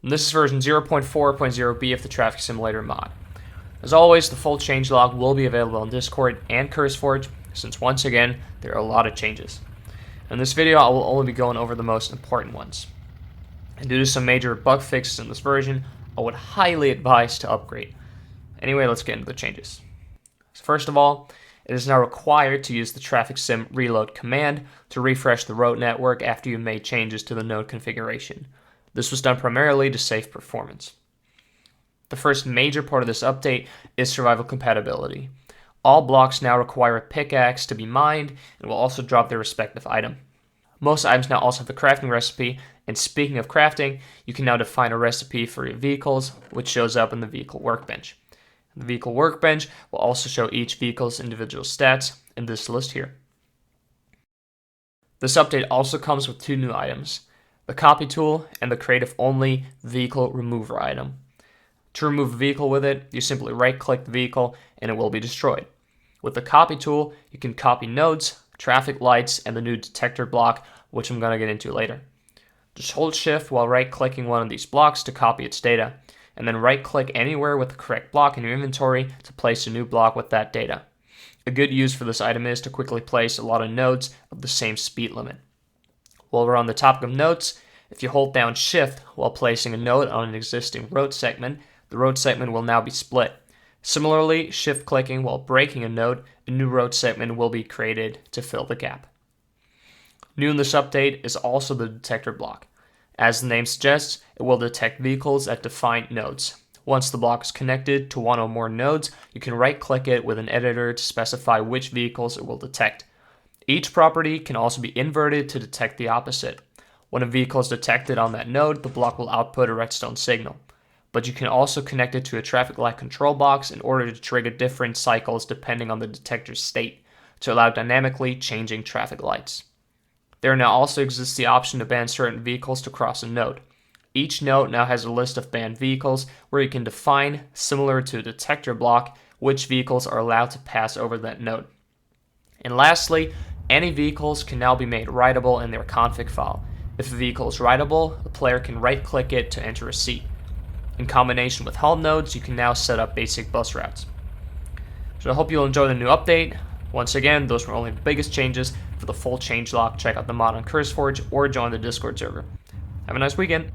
And this is version 0.4.0b of the Traffic Simulator mod. As always, the full changelog will be available on Discord and CurseForge, since once again, there are a lot of changes. In this video, I will only be going over the most important ones. And due to some major bug fixes in this version, I would highly advise to upgrade. Anyway, let's get into the changes. So first of all, it is now required to use the traffic sim reload command to refresh the road network after you made changes to the node configuration. This was done primarily to save performance. The first major part of this update is survival compatibility. All blocks now require a pickaxe to be mined and will also drop their respective item. Most items now also have a crafting recipe, and speaking of crafting, you can now define a recipe for your vehicles, which shows up in the vehicle workbench. The vehicle workbench will also show each vehicle's individual stats in this list here. This update also comes with two new items, the copy tool and the creative only vehicle remover item. To remove a vehicle with it, you simply right-click the vehicle and it will be destroyed. With the copy tool, you can copy nodes, traffic lights, and the new detector block, which I'm going to get into later. Just hold shift while right-clicking one of these blocks to copy its data, and then right-click anywhere with the correct block in your inventory to place a new block with that data. A good use for this item is to quickly place a lot of nodes of the same speed limit. While we're on the topic of nodes, if you hold down shift while placing a node on an existing road segment, the road segment will now be split. Similarly, shift clicking while breaking a node, a new road segment will be created to fill the gap. New in this update is also the detector block. As the name suggests, it will detect vehicles at defined nodes. Once the block is connected to one or more nodes, you can right-click it with an editor to specify which vehicles it will detect. Each property can also be inverted to detect the opposite. When a vehicle is detected on that node, the block will output a redstone signal. But you can also connect it to a traffic light control box in order to trigger different cycles depending on the detector's state, to allow dynamically changing traffic lights. There now also exists the option to ban certain vehicles to cross a node. Each node now has a list of banned vehicles where you can define, similar to a detector block, which vehicles are allowed to pass over that node. And lastly, any vehicles can now be made writable in their config file. If a vehicle is writable, the player can right-click it to enter a seat. In combination with home nodes, you can now set up basic bus routes. So I hope you'll enjoy the new update. Once again, those were only the biggest changes. For the full changelog, check out the mod on CurseForge or join the Discord server. Have a nice weekend.